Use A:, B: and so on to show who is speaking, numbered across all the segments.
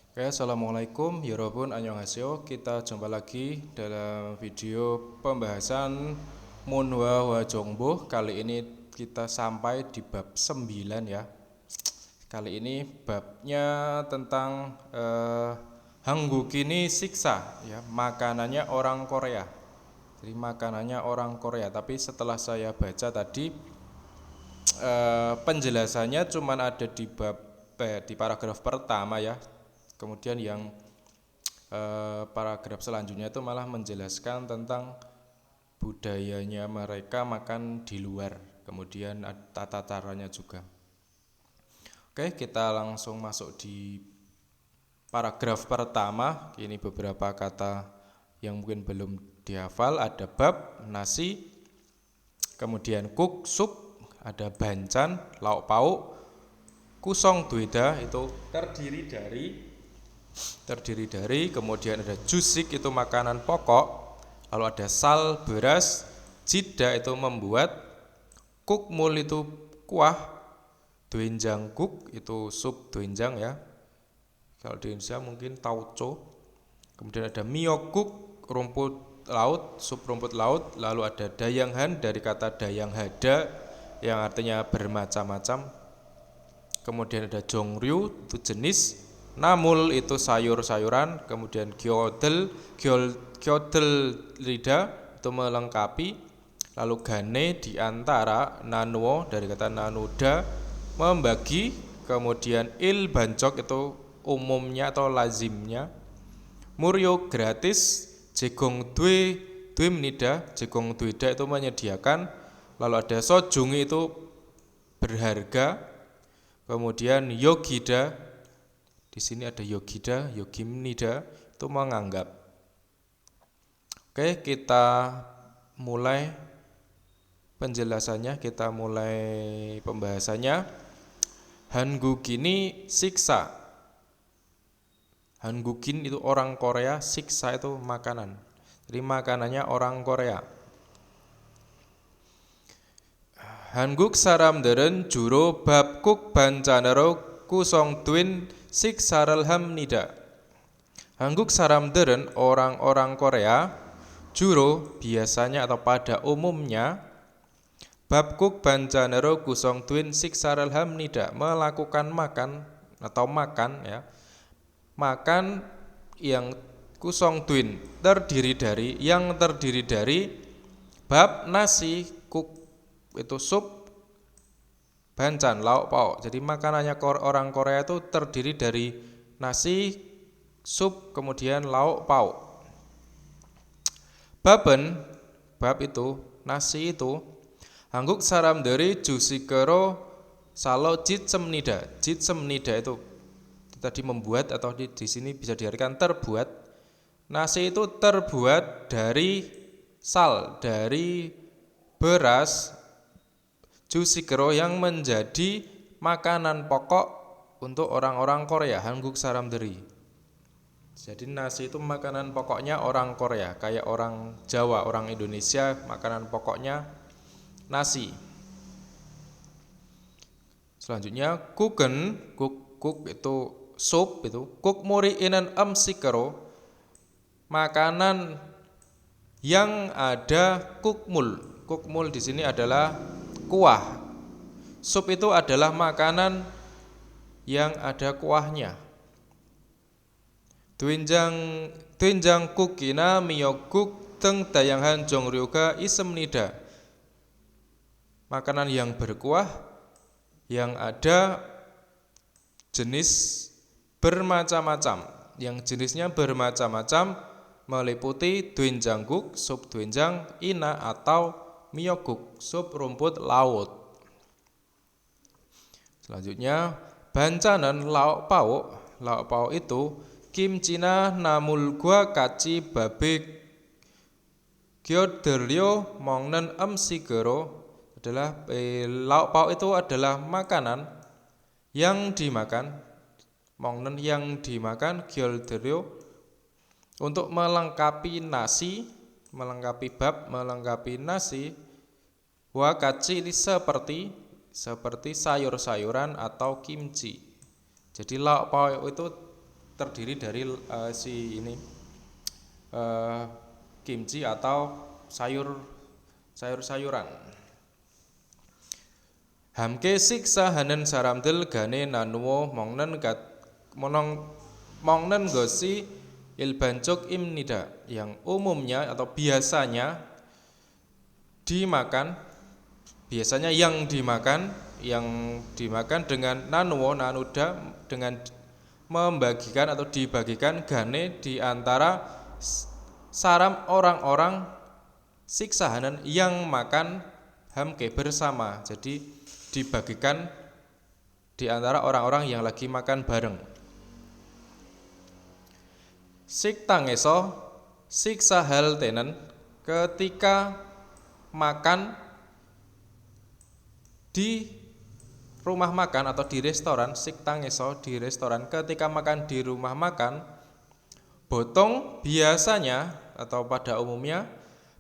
A: Oke, assalamualaikum, Yorobun, annyeonghaseyo. Kita jumpa lagi dalam video pembahasan Munhwa Hwa Jongboh. Kali ini kita sampai di bab 9 ya. Kali ini babnya tentang Hangguki ni siksa ya, makanannya orang Korea. Jadi makanannya orang Korea. Tapi setelah saya baca tadi penjelasannya cuman ada di di paragraf pertama ya. Kemudian yang paragraf selanjutnya itu malah menjelaskan tentang budayanya mereka makan di luar, kemudian tata caranya juga. Oke, kita langsung masuk di paragraf pertama. Ini beberapa kata yang mungkin belum dihafal. Ada bab, nasi, kemudian kuk, sup, ada bancan, lauk pauk, kusong dueda itu terdiri dari kemudian ada jusik itu makanan pokok, lalu ada sal beras, jida itu membuat, kukmul itu kuah, doenjang kuk itu sup doenjang ya, kalau di Indonesia mungkin tauco, kemudian ada miyokuk rumput laut, sup rumput laut, lalu ada dayanghan dari kata dayang hada yang artinya bermacam-macam, kemudian ada jongryu itu jenis, namul itu sayur-sayuran, kemudian gyodel rida itu melengkapi, lalu gane di antara, nanuo dari kata nanuda membagi, kemudian il bancok itu umumnya atau lazimnya, muryo gratis, jegong dwe menida, jegong dueda itu menyediakan, lalu ada sojungi itu berharga, kemudian yogida, di sini ada yogida, yogimnida itu menganggap. Oke, kita mulai penjelasannya, kita mulai pembahasannya. Hangguki ni siksa. Hanggukin itu orang Korea, siksa itu makanan. Jadi makanannya orang Korea. Hanguk saramderen juro babkuk bancanero kusong twin siksaral hamnida. Hanguk saramderen orang-orang Korea, juro biasanya atau pada umumnya, babkuk bancanero kusong twin siksaral hamnida melakukan makan atau makan ya, makan yang kusong twin terdiri dari bab nasi, kuk itu sup, bancan lauk pauk. Jadi makanannya orang Korea itu terdiri dari nasi, sup, kemudian lauk pauk. Baben, bab itu, nasi itu, hangguk saram dari jusikero salo jitsem nida. Jitsem nida itu tadi membuat atau di sini bisa diartikan terbuat. Nasi itu terbuat dari sal, dari beras, jusikero yang menjadi makanan pokok untuk orang-orang Korea, Hanguk saramderi. Jadi nasi itu makanan pokoknya orang Korea, kayak orang Jawa, orang Indonesia makanan pokoknya nasi. Selanjutnya kuken, kuk itu sup itu, kuk muri inan amsikero, makanan yang ada kukmul. Kukmul di sini adalah kuah. Sup itu adalah makanan yang ada kuahnya. Doenjang kukina miyokuk teng dayanghan jongryoga isemnida. Makanan yang berkuah yang ada jenis bermacam-macam, yang jenisnya bermacam-macam meliputi doenjangguk, sup doenjang, ina atau miyokuk, sup rumput laut. Selanjutnya bancanan lauk pauk. Lauk pauk itu kimcina namul gua kaci babe gyoderyo mongnen emsigero adalah lauk pauk itu adalah makanan yang dimakan, mongnen yang dimakan, gyoderyo untuk melengkapi nasi, melengkapi bab, melengkapi nasi. Wakaci ini seperti sayur-sayuran atau kimchi. Jadi lauk pauk itu terdiri dari kimchi atau sayur-sayuran. Hamke siksa hanen saramdel gane nanuwo mongnen gosi ilbancuk imnida yang umumnya atau biasanya yang dimakan dengan nanuda dengan membagikan atau dibagikan gane di antara saram orang-orang siksahanan yang makan hamke bersama. Jadi dibagikan di antara orang-orang yang lagi makan bareng. Siktangeso siksa hal tenen ketika makan di rumah makan atau di restoran. Siktangeso di restoran ketika makan di rumah makan botong biasanya atau pada umumnya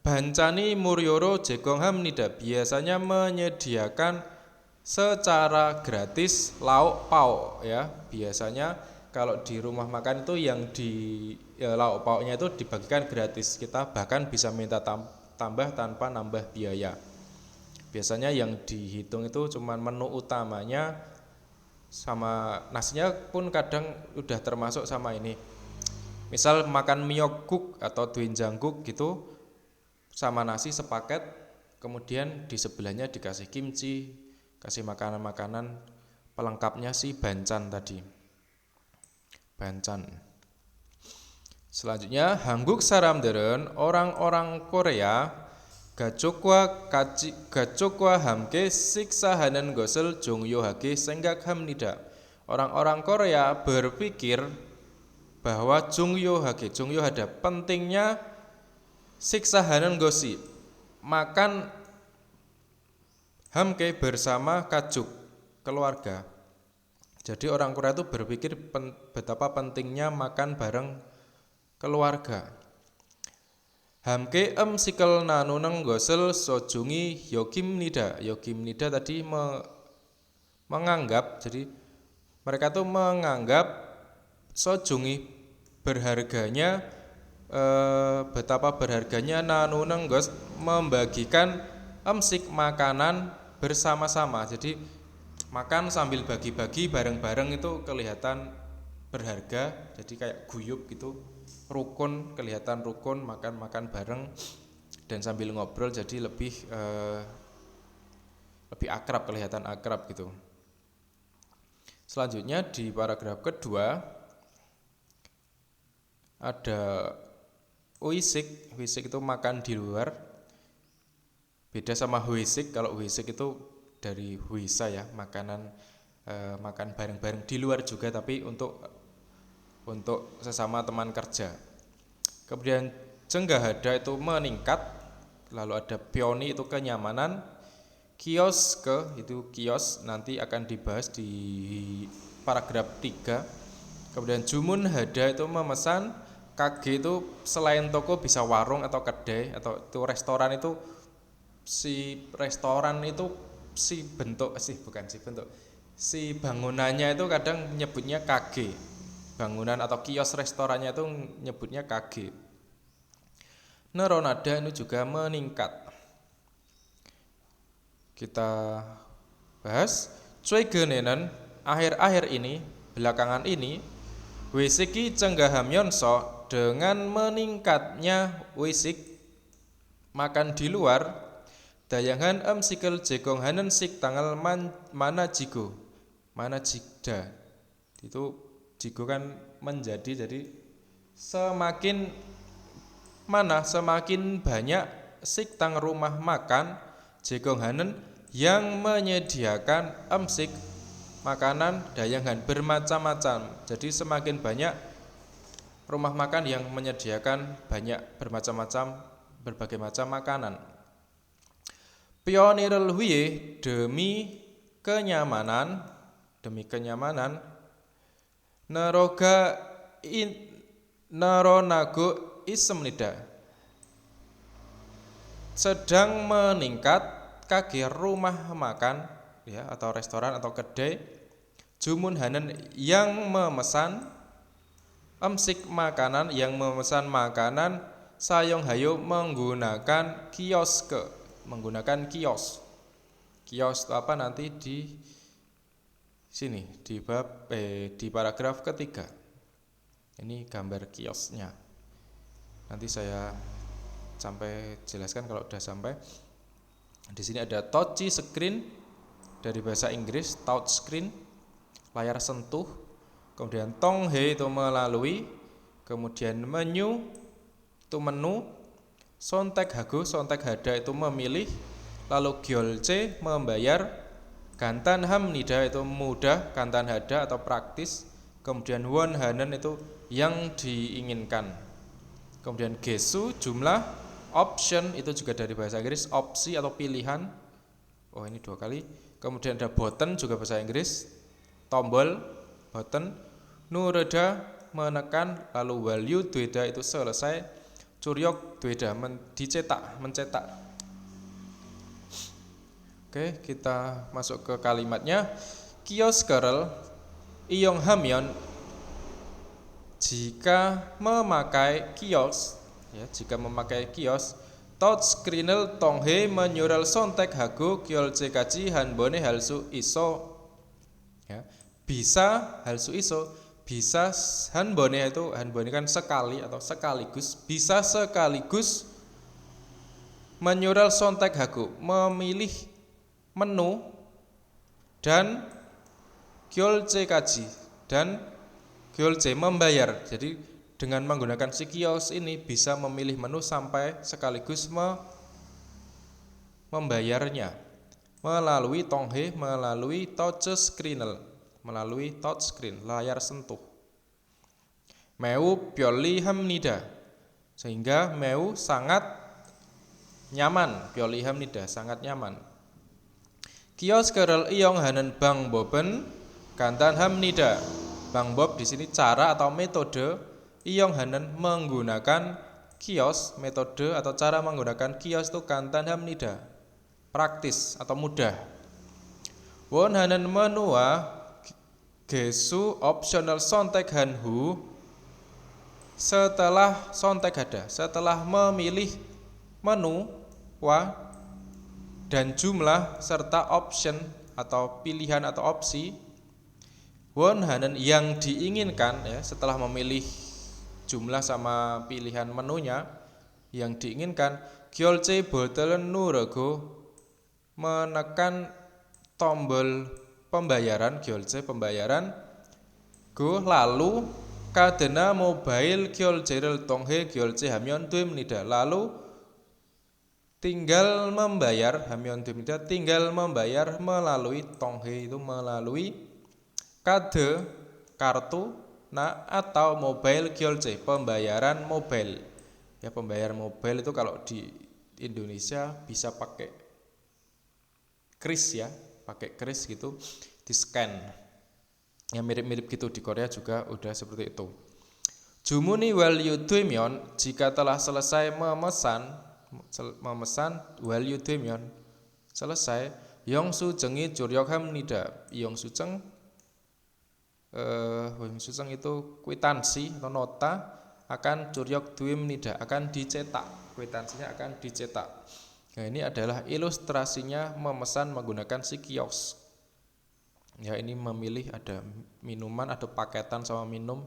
A: bancani muryoro jegong hamnida biasanya menyediakan secara gratis lauk pauk ya. Biasanya kalau di rumah makan itu yang lauk pauknya itu dibagikan gratis. Kita bahkan bisa minta tambah tanpa nambah biaya. Biasanya yang dihitung itu cuma menu utamanya sama nasinya pun kadang udah termasuk sama ini. Misal makan miyokguk atau doenjangguk gitu sama nasi sepaket, kemudian di sebelahnya dikasih kimchi, kasih makanan-makanan pelengkapnya si bancan tadi. Bancan. Selanjutnya hangguk saramderen orang-orang Korea gachokwa hamke siksahanan gosel jongyohake senggak hamnida. Orang-orang Korea berpikir bahwa jongyohada pentingnya siksahanan gosi makan hamke bersama kajuk keluarga. Jadi orang Korea itu berpikir betapa pentingnya makan bareng keluarga. Hamke sikel nanuneng gosel sojungi yogimnida. Yogimnida tadi menganggap, jadi mereka tuh menganggap sojungi berharganya betapa berharganya nanuneng gos membagikan emsik makanan bersama-sama. Jadi makan sambil bagi-bagi bareng-bareng itu kelihatan berharga. Jadi kayak guyup gitu, rukun, kelihatan rukun, makan bareng dan sambil ngobrol jadi lebih akrab, kelihatan akrab gitu. Selanjutnya di paragraf kedua ada wisik. Wisik itu makan di luar. Beda sama huisik. Kalau huisik itu dari huisa ya, makan bareng-bareng di luar juga tapi untuk sesama teman kerja. Kemudian jenggahada itu meningkat. Lalu ada pioni itu kenyamanan. Kioske itu kios nanti akan dibahas di paragraf 3. Kemudian jumun hada itu memesan. Kage itu selain toko bisa warung atau kedai atau itu restoran itu si bangunannya itu kadang nyebutnya kage. Bangunan atau kios restorannya itu nyebutnya kage. Neronada itu juga meningkat. Kita bahas Cuigenenen akhir-akhir ini, belakangan ini wisiki cenggahamyonso dengan meningkatnya wisik makan di luar. Dayangan sikil jegong hanen sik tanggal mana jigda itu jigo kan menjadi, jadi semakin banyak sik tang rumah makan jegong hanen yang menyediakan sik makanan dayangan bermacam-macam. Jadi semakin banyak rumah makan yang menyediakan berbagai macam makanan. Pionirel huye demi kenyamanan naronago ismnida sedang meningkat kage rumah makan ya atau restoran atau kedai jumun hanen yang memesan Emsik makanan, yang memesan makanan. Sayong hayo menggunakan kioske, menggunakan kios. Kios itu apa nanti di sini di di paragraf ketiga. Ini gambar kiosnya. Nanti saya sampai jelaskan kalau udah sampai. Di sini ada touch screen dari bahasa Inggris, touch screen, layar sentuh. Kemudian tonghe itu melalui, kemudian menu itu menu, sontek hago, sontek hada itu memilih, lalu gyolce membayar, gantan hamnida itu mudah, gantan hada atau praktis, kemudian wonhanen itu yang diinginkan, kemudian gesu jumlah, option itu juga dari bahasa Inggris, opsi atau pilihan. Oh ini 2 kali. Kemudian ada button juga bahasa Inggris, tombol, button, nureda menekan, lalu value dweda itu selesai, curyok dweda dicetak, mencetak. Oke, kita masuk ke kalimatnya. Kioskerel iyong hamyon, jika memakai kios, ya, jika memakai kios, touchscreenel tonghe menyural sontek hago gyolce kaji hanbone halsu iso, ya, bisa halsu iso, bisa hanbone itu hanbone kan sekali atau sekaligus, bisa sekaligus menyural sontek hago memilih menu dan gyolce kaji dan gyolce membayar. Jadi dengan menggunakan si kios ini bisa memilih menu sampai sekaligus membayarnya melalui tonghe, melalui touch screenel, melalui touch screen, layar sentuh. Meu pyoli hamnida, sehingga meu sangat nyaman, pyoli hamnida sangat nyaman. Kios kerel iyong hanen bang boben gantan hamnida. Bang Bob di sini cara atau metode, iyong hanen menggunakan kios, metode atau cara menggunakan kios itu gantan hamnida, praktis atau mudah. Won hanen menua gesu optional sontek hanhu, setelah sontek ada, setelah memilih menu wa dan jumlah serta option atau pilihan atau opsi. Won hanen yang diinginkan, ya, setelah memilih jumlah sama pilihan menunya yang diinginkan, gyolce botelen nurego menekan tombol pembayaran, gyolce pembayaran, go lalu kadena mobile gyolcerel tonghe gyolce hamyon tuimnida, lalu tinggal membayar, hamyon tuimnida tinggal membayar melalui tonghe itu melalui kade kartu atau mobile gyolce, pembayaran mobile. Ya, pembayaran mobile itu kalau di Indonesia bisa pakai kris, ya, pakai kris gitu, di scan. Ya mirip-mirip gitu, di Korea juga udah seperti itu. Jumuni value duimyon, jika telah selesai memesan value duimyon selesai, yongsu jengi curyok hamnida, yongsu ceng itu kwitansi atau nota akan curyok duimnida, akan dicetak, kwitansinya akan dicetak. Nah, ini adalah ilustrasinya memesan menggunakan si kios. Ya, ini memilih ada minuman, ada paketan sama minum,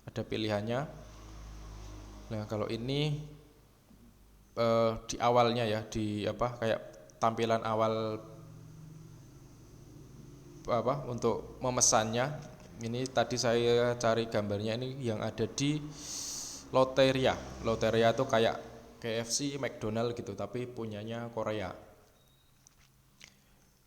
A: ada pilihannya. Nah, kalau ini di awalnya, ya, di kayak tampilan awal untuk memesannya. Ini tadi saya cari gambarnya, ini yang ada di Loteria. Loteria itu kayak KFC, McDonald gitu, tapi punyanya Korea.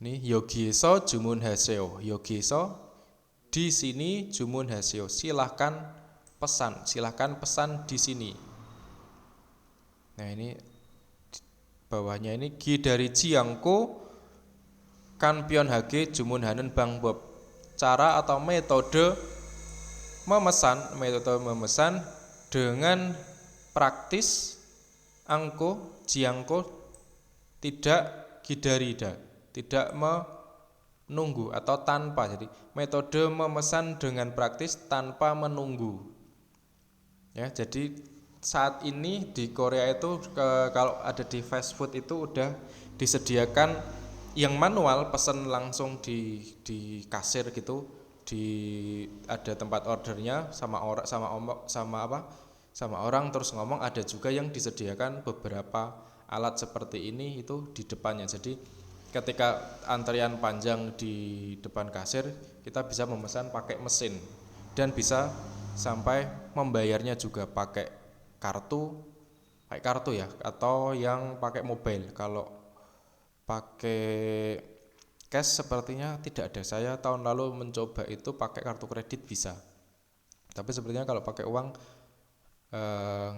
A: Ini yogiso jumun haseo. Yogiso di sini jumun haseo. Silahkan pesan di sini. Nah, ini bawahnya ini gi dari Jiangko Kanpion hage jumun hanen bang bob. Cara atau metode memesan dengan praktis, jiangko tidak gidarida, tidak menunggu atau tanpa. Jadi metode memesan dengan praktis tanpa menunggu. Ya, jadi saat ini di Korea itu kalau ada di fast food itu udah disediakan yang manual, pesen langsung di kasir gitu, di ada tempat ordernya sama orang sama orang terus ngomong. Ada juga yang disediakan beberapa alat seperti ini itu di depannya. Jadi ketika antrian panjang di depan kasir, kita bisa memesan pakai mesin dan bisa sampai membayarnya juga pakai kartu ya, atau yang pakai mobile. Kalau pakai cash sepertinya tidak ada. Saya tahun lalu mencoba itu pakai kartu kredit bisa, tapi sepertinya kalau pakai uang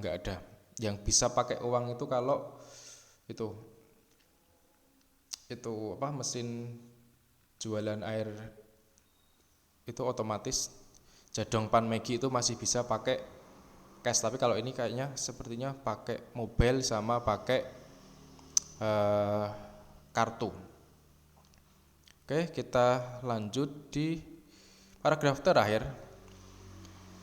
A: nggak ada. Yang bisa pakai uang itu kalau itu apa, mesin jualan air itu otomatis. Jadong Pan Megi itu masih bisa pakai cash, tapi kalau ini kayaknya sepertinya pakai mobile sama pakai kartu. Oke, kita lanjut di paragraf terakhir.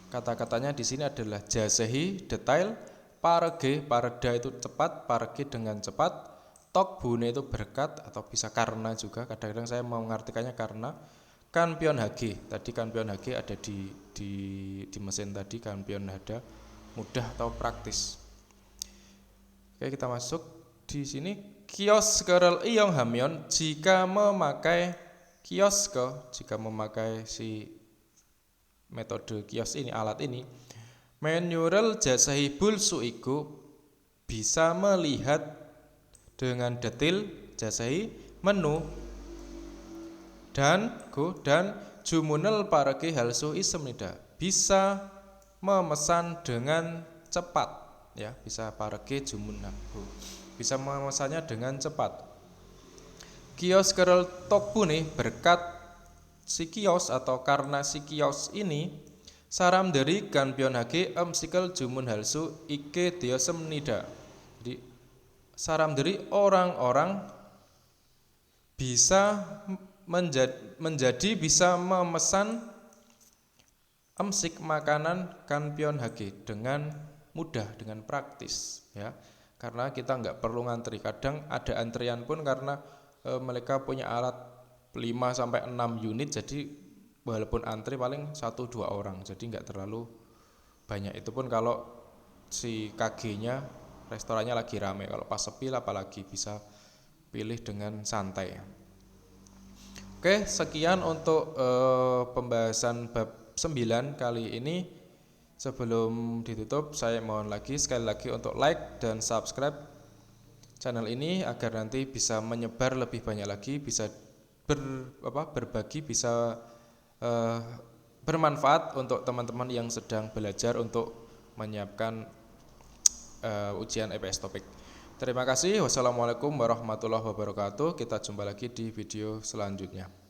A: Kata-katanya di sini adalah jasehi detail, parege pareda itu cepat, parege dengan cepat, tok bune itu berkat atau bisa karena juga. Kadang-kadang saya mau mengartikannya karena. Kanpion hg, tadi kanpion hg ada di mesin tadi, kanpion hada mudah atau praktis. Oke, kita masuk di sini. Kios kerel iyong hamyon jika memakai si metode kios ini, alat ini. Menyural jasahi bulsu iku bisa melihat dengan detail jasahi menu dan jumunel parege halsu ismnida, bisa memesan dengan cepat ya, bisa parege jumunel, bisa memesannya dengan cepat. Kios kerel tokbune berkat si kios atau karena si kios ini, saram dari kanpion hage sikel jumun halsu ike diosmnida. Jadi saram dari orang-orang bisa menjadi bisa memesan emsik makanan kanpion hage dengan mudah, dengan praktis ya, karena kita nggak perlu ngantri. Kadang ada antrian pun karena mereka punya alat 5-6 unit, jadi walaupun antri paling 1-2 orang, jadi nggak terlalu banyak. Itu pun kalau si KG-nya restorannya lagi rame. Kalau pas sepi apalagi bisa pilih dengan santai. Oke, sekian untuk pembahasan bab 9 kali ini. Sebelum ditutup, saya mohon sekali lagi untuk like dan subscribe channel ini agar nanti bisa menyebar lebih banyak lagi, bisa berbagi, bisa bermanfaat untuk teman-teman yang sedang belajar untuk menyiapkan ujian EPS Topik. Terima kasih. Wassalamualaikum warahmatullahi wabarakatuh. Kita jumpa lagi di video selanjutnya.